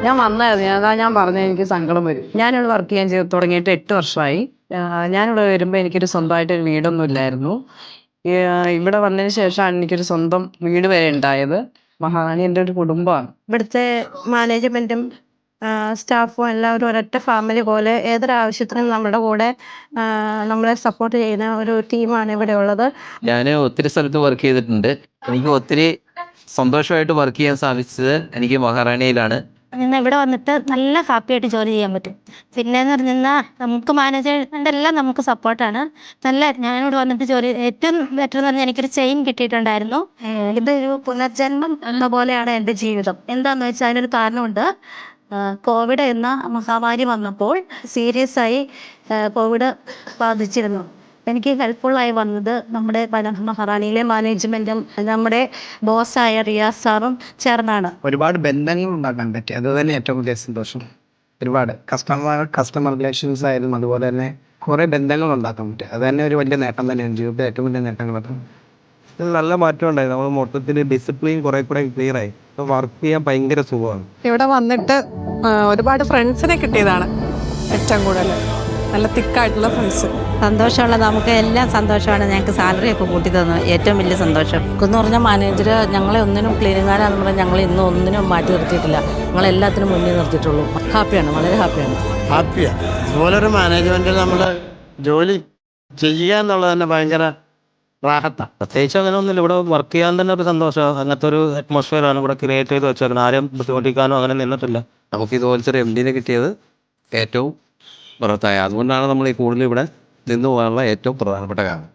ഞാൻ വന്നായിരുന്നു. ഞാൻ പറഞ്ഞത് എനിക്ക് സങ്കടം വരും. ഞാനിവിടെ വർക്ക് ചെയ്യാൻ തുടങ്ങിയിട്ട് 8 വർഷമായി. ഞാനിവിടെ വരുമ്പോൾ എനിക്കൊരു സ്വന്തമായിട്ടൊരു വീടൊന്നും ഇല്ലായിരുന്നു. ഇവിടെ വന്നതിന് ശേഷമാണ് എനിക്കൊരു സ്വന്തം വീട് വരെ ഉണ്ടായത്. മഹാറാണി എൻ്റെ ഒരു കുടുംബമാണ്. ഇവിടുത്തെ മാനേജ്മെൻറ്റും സ്റ്റാഫും എല്ലാവരും ഒരൊറ്റ ഫാമിലി പോലെ ഏതൊരാവശ്യത്തിനും നമ്മുടെ കൂടെ നമ്മളെ സപ്പോർട്ട് ചെയ്യുന്ന ഒരു ടീമാണ് ഇവിടെ ഉള്ളത്. ഞാൻ ഒത്തിരി സ്ഥലത്ത് വർക്ക് ചെയ്തിട്ടുണ്ട്. എനിക്ക് ഒത്തിരി സന്തോഷമായിട്ട് വർക്ക് ചെയ്യാൻ സാധിച്ചത് എനിക്ക് മഹാറാണിയിലാണ്. ഇന്ന് ഇവിടെ വന്നിട്ട് നല്ല ഹാപ്പിയായിട്ട് ജോലി ചെയ്യാൻ പറ്റും. പിന്നെയെന്ന് പറഞ്ഞാൽ നമുക്ക് മാനേജ്മെൻ്റ് എല്ലാം നമുക്ക് സപ്പോർട്ടാണ്. ഞാനിവിടെ വന്നിട്ട് ജോലി ഏറ്റവും ബെറ്റർ എന്ന് പറഞ്ഞാൽ എനിക്കൊരു ചെയിൻ കിട്ടിയിട്ടുണ്ടായിരുന്നു. ഇതൊരു പുനർജന്മം എന്ന പോലെയാണ് എൻ്റെ ജീവിതം. എന്താണെന്ന് വെച്ചാൽ അതിനൊരു കാരണമുണ്ട്. കോവിഡ് എന്ന മഹാമാരി വന്നപ്പോൾ സീരിയസ് ആയി കോവിഡ് ബാധിച്ചിരുന്നു. എനിക്ക് ഹെൽപ്ഫുള്ളായി വന്നത് നമ്മുടെ മഹാറാണിയിലെ മാനേജ്മെൻറ്റും നമ്മുടെ ബോസായ റിയാസ് സാറും ചേർന്നാണ്. ഒരുപാട് ബന്ധങ്ങൾ ഉണ്ടാക്കാൻ പറ്റി, അത് തന്നെ ഏറ്റവും വലിയ സന്തോഷം. ഒരുപാട് കസ്റ്റമർ റിലേഷൻസ് ആയിരുന്നു, അതുപോലെ തന്നെ കുറേ ബന്ധങ്ങൾ ഉണ്ടാക്കാൻ പറ്റും. അത് തന്നെ ഒരു വലിയ നേട്ടം തന്നെയാണ്, ജീവിതത്തിലെ ഏറ്റവും വലിയ നേട്ടങ്ങളൊക്കെ. ഇത് നല്ല മാറ്റം ഉണ്ടായി. നമ്മൾ മൊത്തത്തിൽ ഡിസിപ്ലിൻ കുറെ കൂടെ ക്ലിയർ ആയി. വർക്ക് ചെയ്യാൻ ഭയങ്കര സുഖമാണ്. ഇവിടെ വന്നിട്ട് ഒരുപാട് ഫ്രണ്ട്സിനെ കിട്ടിയതാണ് ഏറ്റവും കൂടുതൽ. നല്ല തിക്കായിട്ടുള്ള ഫ്രണ്ട്സ്. സന്തോഷമുള്ള നമുക്ക് എല്ലാം സന്തോഷമാണ്. ഞങ്ങൾക്ക് സാലറി ഒക്കെ കൂട്ടി തന്നു, ഏറ്റവും വലിയ സന്തോഷം. എന്ന് പറഞ്ഞാൽ മാനേജർ ഞങ്ങളെ ഒന്നിനും ക്ലീനിങ്ങാരാന്ന് പറഞ്ഞാൽ ഞങ്ങൾ ഇന്നും ഒന്നിനും മാറ്റി നിർത്തിയിട്ടില്ല. ഞങ്ങളെല്ലാത്തിനും മുന്നിൽ നിർത്തിയിട്ടുള്ളൂ. ഹാപ്പിയാണ്, വളരെ ഹാപ്പിയാണ്. ഇതുപോലൊരു മാനേജ്മെൻറ്റിൽ നമ്മൾ ജോലി ചെയ്യുക എന്നുള്ളത് തന്നെ ഭയങ്കര റാഹത്താണ്. പ്രത്യേകിച്ച് അങ്ങനെ ഒന്നുമില്ല. ഇവിടെ വർക്ക് ചെയ്യാൻ തന്നെ ഒരു സന്തോഷം. അങ്ങനത്തെ ഒരു അറ്റ്മോസ്ഫിയറാണ് ഇവിടെ ക്രിയേറ്റ് ചെയ്ത് വെച്ചേക്കുന്നത്. ആരും ബുദ്ധിമുട്ടിക്കാനോ അങ്ങനെ നിന്നിട്ടില്ല. നമുക്ക് ഇതുപോലത്തെ ഒരു MD കിട്ടിയത് ഏറ്റവും ബൃഹത്തായ, അതുകൊണ്ടാണ് നമ്മൾ ഈ കൂടുതൽ ഇവിടെ നിന്ന് പോകാനുള്ള ഏറ്റവും പ്രധാനപ്പെട്ട കാരണം.